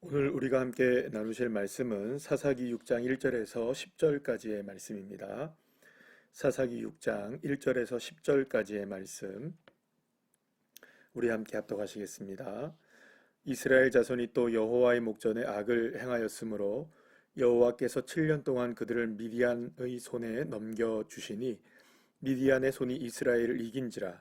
오늘 우리가 함께 나누실 말씀은 사사기 6장 1절에서 10절까지의 말씀입니다. 사사기 6장 1절에서 10절까지의 말씀 우리 함께 합독하시겠습니다. 이스라엘 자손이 또 여호와의 목전에 악을 행하였으므로 여호와께서 7년 동안 그들을 미디안의 손에 넘겨주시니 미디안의 손이 이스라엘을 이긴지라.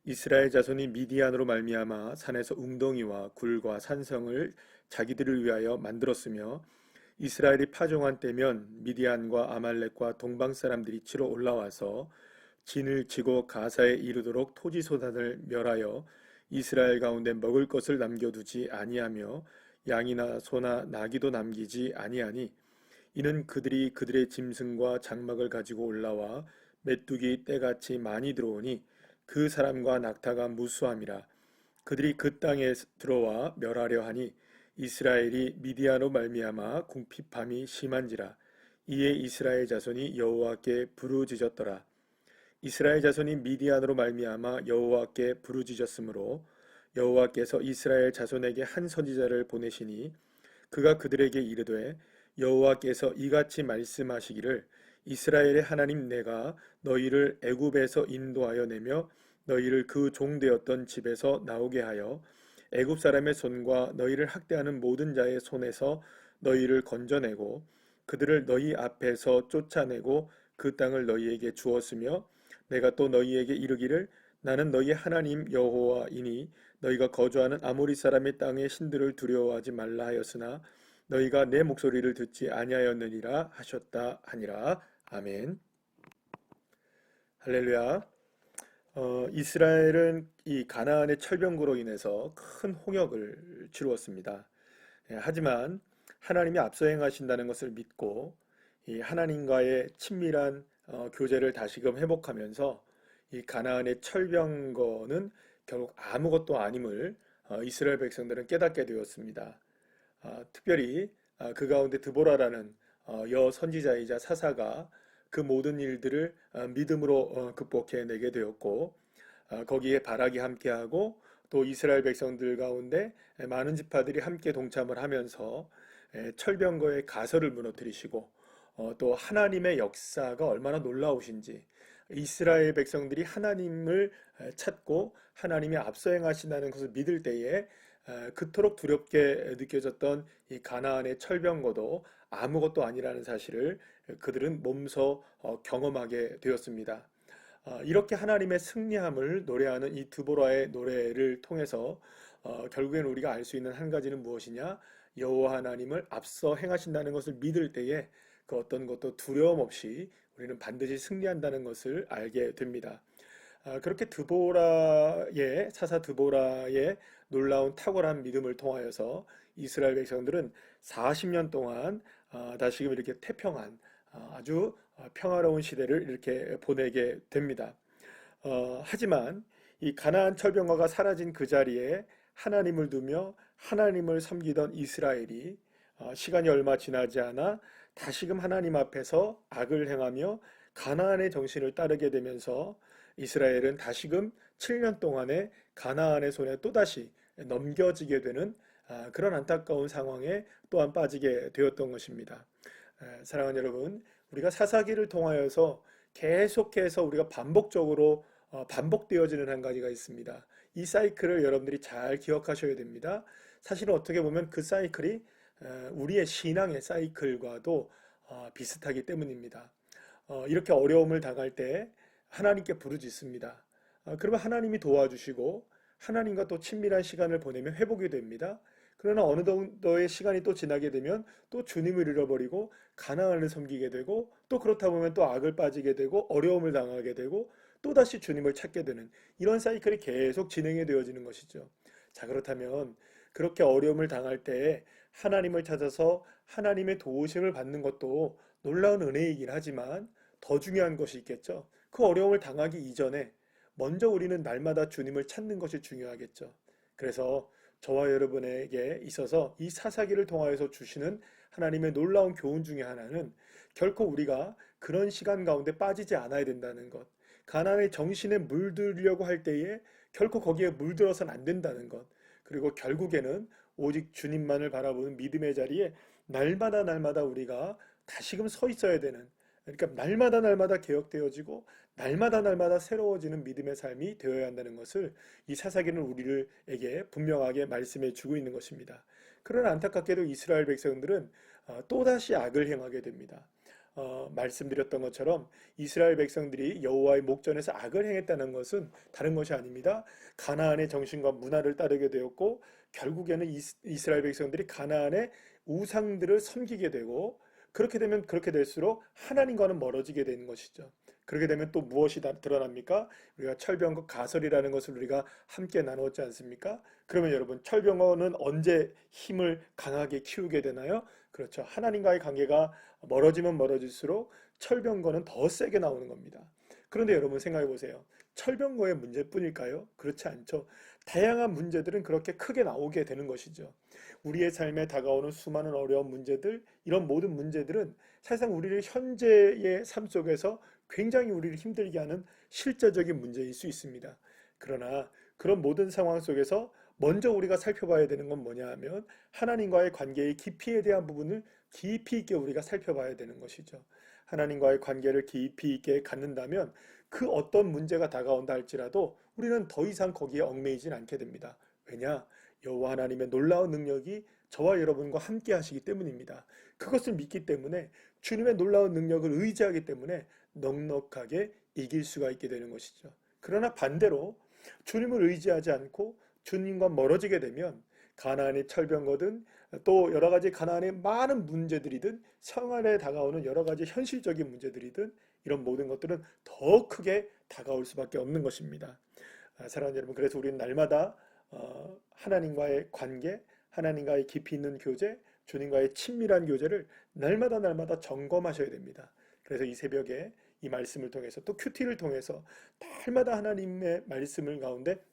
이스라엘 자손이 미디안으로 말미암아 산에서 웅덩이와 굴과 산성을 자기들을 위하여 만들었으며 이스라엘이 파종한 때면 미디안과 아말렉과 동방 사람들이 치러 올라와서 진을 치고 가사에 이르도록 토지소산을 멸하여 이스라엘 가운데 먹을 것을 남겨두지 아니하며 양이나 소나 나귀도 남기지 아니하니 이는 그들이 그들의 짐승과 장막을 가지고 올라와 메뚜기 떼같이 많이 들어오니 그 사람과 낙타가 무수함이라. 그들이 그 땅에 들어와 멸하려 하니 이스라엘이 미디안으로 말미암아 궁핍함이 심한지라. 이에 이스라엘 자손이 여호와께 부르짖었더라. 이스라엘 자손이 미디안으로 말미암아 여호와께 부르짖었으므로 여호와께서 이스라엘 자손에게 한 선지자를 보내시니 그가 그들에게 이르되 여호와께서 이같이 말씀하시기를 이스라엘의 하나님 내가 너희를 애굽에서 인도하여 내며 너희를 그 종되었던 집에서 나오게 하여 애굽 사람의 손과 너희를 학대하는 모든 자의 손에서 너희를 건져내고 그들을 너희 앞에서 쫓아내고 그 땅을 너희에게 주었으며 내가 또 너희에게 이르기를 나는 너희 하나님 여호와이니 너희가 거주하는 아모리 사람의 땅의 신들을 두려워하지 말라 하였으나 너희가 내 목소리를 듣지 아니하였느니라 하셨다 하니라. 아멘. 할렐루야. 이스라엘은 이 가나안의 철병거로 인해서 큰 홍역을 치루었습니다. 하지만 하나님이 앞서 행하신다는 것을 믿고 이 하나님과의 친밀한 교제를 다시금 회복하면서 이 가나안의 철병거는 결국 아무것도 아님을 이스라엘 백성들은 깨닫게 되었습니다. 특별히 그 가운데 드보라라는 여 선지자이자 사사가 그 모든 일들을 믿음으로 극복해내게 되었고 거기에 바락이 함께하고 또 이스라엘 백성들 가운데 많은 지파들이 함께 동참을 하면서 철병거의 가설을 무너뜨리시고 또 하나님의 역사가 얼마나 놀라우신지 이스라엘 백성들이 하나님을 찾고 하나님이 앞서 행하신다는 것을 믿을 때에 그토록 두렵게 느껴졌던 이 가나안의 철병거도 아무것도 아니라는 사실을 그들은 몸소 경험하게 되었습니다. 이렇게 하나님의 승리함을 노래하는 이 드보라의 노래를 통해서 결국엔 우리가 알 수 있는 한 가지는 무엇이냐? 여호와 하나님을 앞서 행하신다는 것을 믿을 때에 그 어떤 것도 두려움 없이 우리는 반드시 승리한다는 것을 알게 됩니다. 그렇게 드보라의 사사 드보라의 놀라운 탁월한 믿음을 통하여서 이스라엘 백성들은 40년 동안 다시금 이렇게 태평한 아주 평화로운 시대를 이렇게 보내게 됩니다. 하지만 이 가나안 철병거가 사라진 그 자리에 하나님을 두며 하나님을 섬기던 이스라엘이 시간이 얼마 지나지 않아 다시금 하나님 앞에서 악을 행하며 가나안의 정신을 따르게 되면서 이스라엘은 다시금 7년 동안의 가나안의 손에 또다시 넘겨지게 되는 그런 안타까운 상황에 또한 빠지게 되었던 것입니다. 사랑하는 여러분, 우리가 사사기를 통하여서 계속해서 우리가 반복적으로 반복되어지는 한 가지가 있습니다. 이 사이클을 여러분들이 잘 기억하셔야 됩니다. 사실은 어떻게 보면 그 사이클이 우리의 신앙의 사이클과도 비슷하기 때문입니다. 이렇게 어려움을 당할 때 하나님께 부르짖습니다. 그러면 하나님이 도와주시고 하나님과 또 친밀한 시간을 보내면 회복이 됩니다. 그러나 어느 정도의 시간이 또 지나게 되면 또 주님을 잃어버리고 가나안을 섬기게 되고 또 그렇다 보면 또 악을 빠지게 되고 어려움을 당하게 되고 또다시 주님을 찾게 되는 이런 사이클이 계속 진행이 되어지는 것이죠. 자, 그렇다면 그렇게 어려움을 당할 때 하나님을 찾아서 하나님의 도우심을 받는 것도 놀라운 은혜이긴 하지만 더 중요한 것이 있겠죠. 그 어려움을 당하기 이전에 먼저 우리는 날마다 주님을 찾는 것이 중요하겠죠. 그래서 저와 여러분에게 있어서 이 사사기를 통하여서 주시는 하나님의 놀라운 교훈 중에 하나는 결코 우리가 그런 시간 가운데 빠지지 않아야 된다는 것. 가나안의 정신에 물들려고 할 때에 결코 거기에 물들어서는 안 된다는 것. 그리고 결국에는 오직 주님만을 바라보는 믿음의 자리에 날마다 날마다 우리가 다시금 서 있어야 되는, 그러니까 날마다 날마다 개혁되어지고 날마다 날마다 새로워지는 믿음의 삶이 되어야 한다는 것을 이 사사기는 우리에게 분명하게 말씀해 주고 있는 것입니다. 그러나 안타깝게도 이스라엘 백성들은 또다시 악을 행하게 됩니다. 말씀드렸던 것처럼 이스라엘 백성들이 여호와의 목전에서 악을 행했다는 것은 다른 것이 아닙니다. 가나안의 정신과 문화를 따르게 되었고 결국에는 이스라엘 백성들이 가나안의 우상들을 섬기게 되고, 그렇게 되면 그렇게 될수록 하나님과는 멀어지게 되는 것이죠. 그렇게 되면 또 무엇이 드러납니까? 우리가 철병거 가설이라는 것을 우리가 함께 나누었지 않습니까? 그러면 여러분, 철병거는 언제 힘을 강하게 키우게 되나요? 그렇죠. 하나님과의 관계가 멀어지면 멀어질수록 철병거는 더 세게 나오는 겁니다. 그런데 여러분 생각해 보세요. 철병거의 문제뿐일까요? 그렇지 않죠. 다양한 문제들은 그렇게 크게 나오게 되는 것이죠. 우리의 삶에 다가오는 수많은 어려운 문제들, 이런 모든 문제들은 사실상 우리를 현재의 삶 속에서 굉장히 우리를 힘들게 하는 실제적인 문제일 수 있습니다. 그러나 그런 모든 상황 속에서 먼저 우리가 살펴봐야 되는 건 뭐냐 하면 하나님과의 관계의 깊이에 대한 부분을 깊이 있게 우리가 살펴봐야 되는 것이죠. 하나님과의 관계를 깊이 있게 갖는다면 그 어떤 문제가 다가온다 할지라도 우리는 더 이상 거기에 얽매이진 않게 됩니다. 왜냐? 여호와 하나님의 놀라운 능력이 저와 여러분과 함께 하시기 때문입니다. 그것을 믿기 때문에, 주님의 놀라운 능력을 의지하기 때문에 넉넉하게 이길 수가 있게 되는 것이죠. 그러나 반대로 주님을 의지하지 않고 주님과 멀어지게 되면 가나안의 철병거든 또 여러 가지 가나안의 많은 문제들이든 생활에 다가오는 여러 가지 현실적인 문제들이든 이런 모든 것들은 더 크게 다가올 수밖에 없는 것입니다. 사랑하는 여러분, 그래서 우리는 날마다 하나님과의 관계, 하나님과의 깊이 있는 교제, 주님과의 친밀한 교제를 날마다 날마다 점검하셔야 됩니다. 그래서 이 새벽에 이 말씀을 통해서 또 큐티를 통해서 날마다 하나님의 말씀을 가운데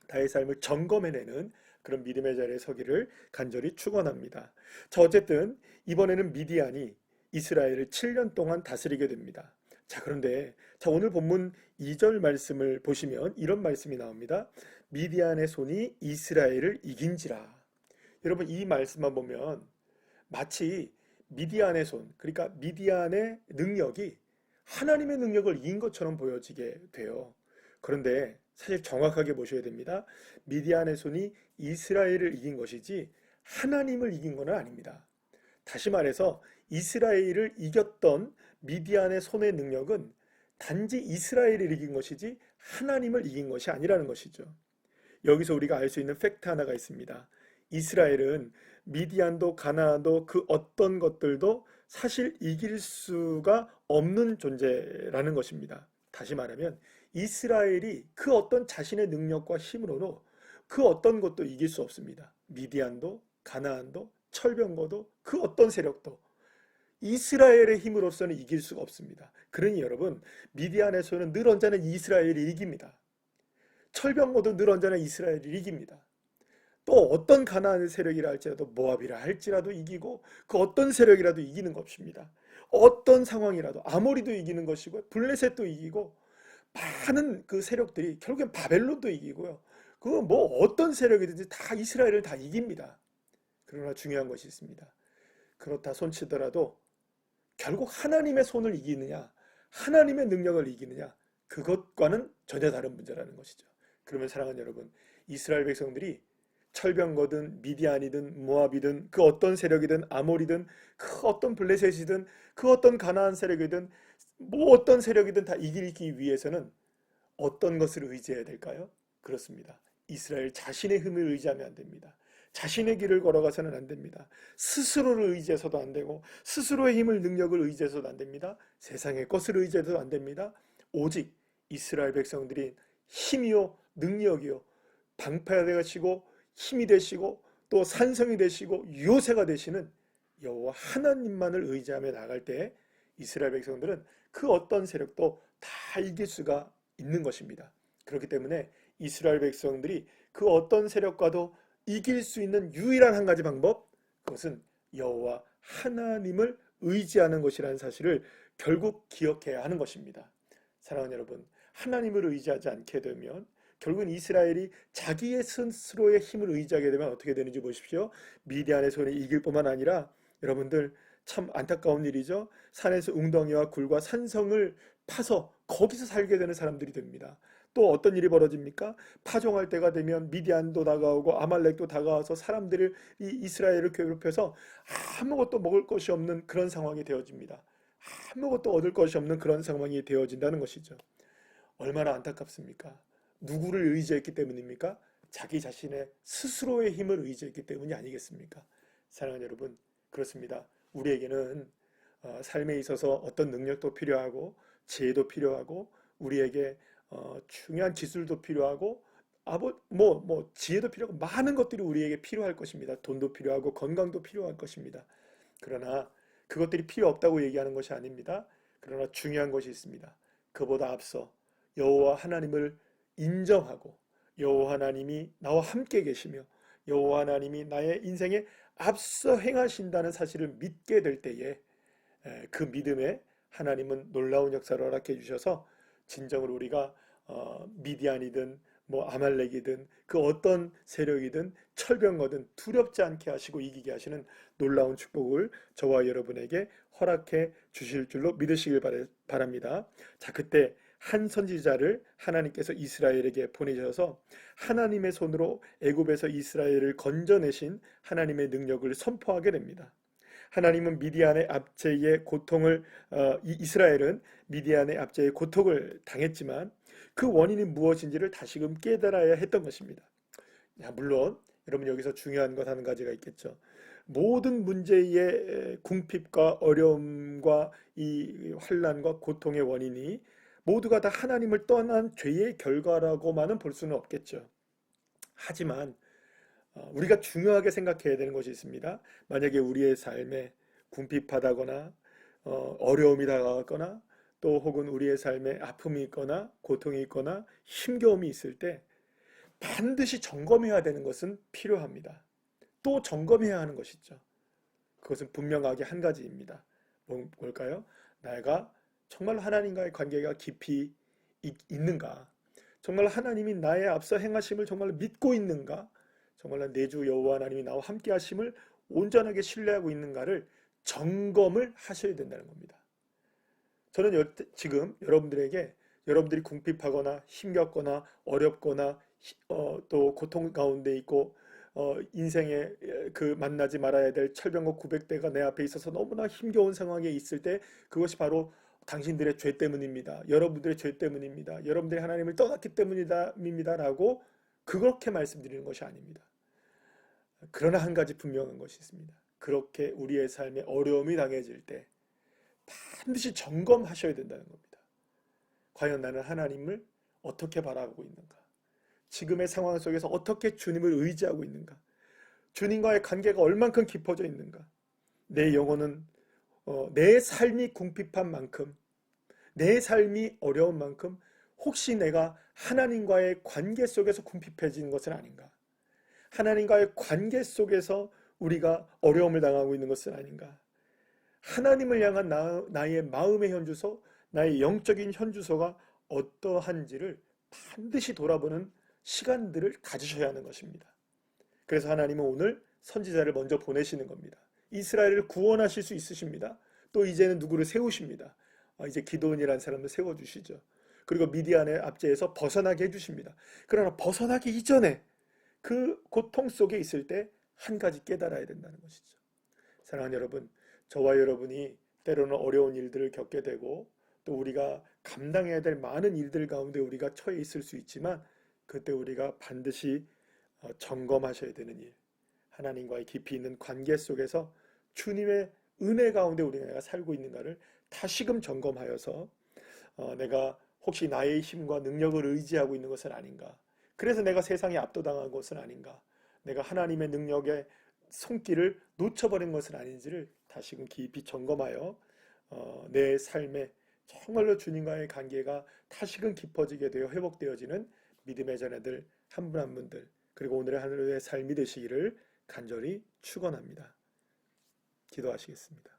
나의 삶을 점검해내는 그런 믿음의 자리에 서기를 간절히 축원합니다. 자, 어쨌든 이번에는 미디안이 이스라엘을 7년 동안 다스리게 됩니다. 자, 그런데 오늘 본문 2절 말씀을 보시면 이런 말씀이 나옵니다. 미디안의 손이 이스라엘을 이긴지라. 여러분, 이 말씀만 보면 마치 미디안의 손, 그러니까 미디안의 능력이 하나님의 능력을 이긴 것처럼 보여지게 돼요. 그런데 사실 정확하게 보셔야 됩니다. 미디안의 손이 이스라엘을 이긴 것이지 하나님을 이긴 것은 아닙니다. 다시 말해서 이스라엘을 이겼던 미디안의 손의 능력은 단지 이스라엘을 이긴 것이지 하나님을 이긴 것이 아니라는 것이죠. 여기서 우리가 알 수 있는 팩트 하나가 있습니다. 이스라엘은 미디안도 가나안도 그 어떤 것들도 사실 이길 수가 없는 존재라는 것입니다. 다시 말하면 이스라엘이 그 어떤 자신의 능력과 힘으로도 그 어떤 것도 이길 수 없습니다. 미디안도 가나안도 철병거도 그 어떤 세력도 이스라엘의 힘으로서는 이길 수가 없습니다. 그러니 여러분, 미디안에서는 늘 언제나 이스라엘이 이깁니다. 철병거도 늘 언제나 이스라엘이 이깁니다. 또 어떤 가나안 세력이라 할지라도 모압이라 할지라도 이기고 그 어떤 세력이라도 이기는 것입니다. 어떤 상황이라도 아모리도 이기는 것이고 블레셋도 이기고 많은 그 세력들이 결국엔 바벨론도 이기고요. 그 뭐 어떤 세력이든지 다 이스라엘을 다 이깁니다. 그러나 중요한 것이 있습니다. 그렇다 손치더라도 결국 하나님의 손을 이기느냐, 하나님의 능력을 이기느냐, 그것과는 전혀 다른 문제라는 것이죠. 그러면 사랑하는 여러분, 이스라엘 백성들이 철병거든 미디안이든 모압이든 그 어떤 세력이든 아모리든 그 어떤 블레셋이든 그 어떤 가나안 세력이든 뭐 어떤 세력이든 다 이기기 위해서는 어떤 것을 의지해야 될까요? 그렇습니다. 이스라엘 자신의 힘을 의지하면 안 됩니다. 자신의 길을 걸어가서는 안 됩니다. 스스로를 의지해서도 안 되고 스스로의 힘을 능력을 의지해서도 안 됩니다. 세상의 것을 의지해서도 안 됩니다. 오직 이스라엘 백성들이 힘이요 능력이요 방패가 되시고 힘이 되시고 또 산성이 되시고 요새가 되시는 여호와 하나님만을 의지하며 나갈 때 이스라엘 백성들은 그 어떤 세력도 다 이길 수가 있는 것입니다. 그렇기 때문에 이스라엘 백성들이 그 어떤 세력과도 이길 수 있는 유일한 한 가지 방법, 그것은 여호와 하나님을 의지하는 것이라는 사실을 결국 기억해야 하는 것입니다. 사랑하는 여러분, 하나님을 의지하지 않게 되면 결국은 이스라엘이 자기의 스스로의 힘을 의지하게 되면 어떻게 되는지 보십시오. 미디안의 손에 이길 뿐만 아니라 여러분들 참 안타까운 일이죠. 산에서 웅덩이와 굴과 산성을 파서 거기서 살게 되는 사람들이 됩니다. 또 어떤 일이 벌어집니까? 파종할 때가 되면 미디안도 다가오고 아말렉도 다가와서 사람들을 이 이스라엘을 괴롭혀서 아무것도 먹을 것이 없는 그런 상황이 되어집니다. 아무것도 얻을 것이 없는 그런 상황이 되어진다는 것이죠. 얼마나 안타깝습니까? 누구를 의지했기 때문입니까? 자기 자신의 스스로의 힘을 의지했기 때문이 아니겠습니까? 사랑하는 여러분, 그렇습니다. 우리에게는 삶에 있어서 어떤 능력도 필요하고 지혜도 필요하고 우리에게 중요한 기술도 필요하고 지혜도 필요하고 많은 것들이 우리에게 필요할 것입니다. 돈도 필요하고 건강도 필요할 것입니다. 그러나 그것들이 필요 없다고 얘기하는 것이 아닙니다. 그러나 중요한 것이 있습니다. 그보다 앞서 여호와 하나님을 인정하고 여호와 하나님이 나와 함께 계시며 여호와 하나님이 나의 인생에 앞서 행하신다는 사실을 믿게 될 때에 그 믿음에 하나님은 놀라운 역사를 허락해 주셔서 진정으로 우리가 미디안이든 아말렉이든 그 어떤 세력이든 철병거든 두렵지 않게 하시고 이기게 하시는 놀라운 축복을 저와 여러분에게 허락해 주실 줄로 믿으시길 바랍니다. 자, 그때 한 선지자를 하나님께서 이스라엘에게 보내셔서 하나님의 손으로 애굽에서 이스라엘을 건져내신 하나님의 능력을 선포하게 됩니다. 하나님은 미디안의 압제의 고통을 이스라엘은 미디안의 압제의 고통을 당했지만 그 원인이 무엇인지를 다시금 깨달아야 했던 것입니다. 물론 여러분 여기서 중요한 것 한 가지가 있겠죠. 모든 문제의 궁핍과 어려움과 이 환난과 고통의 원인이 모두가 다 하나님을 떠난 죄의 결과라고만은 볼 수는 없겠죠. 하지만 우리가 중요하게 생각해야 되는 것이 있습니다. 만약에 우리의 삶에 궁핍하다거나 어려움이 다가왔거나 또 혹은 우리의 삶에 아픔이 있거나 고통이 있거나 힘겨움이 있을 때 반드시 점검해야 되는 것은 필요합니다. 또 점검해야 하는 것이죠. 그것은 분명하게 한 가지입니다. 뭘까요? 내가 정말 하나님과의 관계가 깊이 있는가? 정말 하나님이 나의 앞서 행하심을 정말 믿고 있는가? 정말 내 주 여호와 하나님이 나와 함께 하심을 온전하게 신뢰하고 있는가를 점검을 하셔야 된다는 겁니다. 저는 지금 여러분들에게 여러분들이 궁핍하거나 힘겹거나 어렵거나 또 고통 가운데 있고 인생에 그 만나지 말아야 될 철병거 900대가 내 앞에 있어서 너무나 힘겨운 상황에 있을 때 그것이 바로 당신들의 죄 때문입니다. 여러분들의 죄 때문입니다. 여러분들이 하나님을 떠났기 때문입니다라고 그렇게 말씀드리는 것이 아닙니다. 그러나 한 가지 분명한 것이 있습니다. 그렇게 우리의 삶에 어려움이 당해질 때 반드시 점검하셔야 된다는 겁니다. 과연 나는 하나님을 어떻게 바라보고 있는가? 지금의 상황 속에서 어떻게 주님을 의지하고 있는가? 주님과의 관계가 얼만큼 깊어져 있는가? 내 영혼은 내 삶이 궁핍한 만큼 내 삶이 어려운 만큼 혹시 내가 하나님과의 관계 속에서 궁핍해지는 것은 아닌가? 하나님과의 관계 속에서 우리가 어려움을 당하고 있는 것은 아닌가? 하나님을 향한 나의 마음의 현주소, 나의 영적인 현주소가 어떠한지를 반드시 돌아보는 시간들을 가지셔야 하는 것입니다. 그래서 하나님은 오늘 선지자를 먼저 보내시는 겁니다. 이스라엘을 구원하실 수 있으십니다. 또 이제는 누구를 세우십니다. 이제 기드온이라는 사람을 세워주시죠. 그리고 미디안의 압제에서 벗어나게 해주십니다. 그러나 벗어나기 이전에 그 고통 속에 있을 때 한 가지 깨달아야 된다는 것이죠. 사랑하는 여러분, 저와 여러분이 때로는 어려운 일들을 겪게 되고 또 우리가 감당해야 될 많은 일들 가운데 우리가 처해 있을 수 있지만 그때 우리가 반드시 점검하셔야 되는 일, 하나님과의 깊이 있는 관계 속에서 주님의 은혜 가운데 우리가 살고 있는가를 다시금 점검하여서 내가 혹시 나의 힘과 능력을 의지하고 있는 것은 아닌가? 그래서 내가 세상에 압도당한 것은 아닌가? 내가 하나님의 능력의 손길을 놓쳐버린 것은 아닌지를 다시금 깊이 점검하여 내 삶에 정말로 주님과의 관계가 다시금 깊어지게 되어 회복되어지는 믿음의 자녀들 한 분 한 분들 그리고 오늘의 하루의 삶이 되시기를 간절히 축원합니다. 기도하시겠습니다.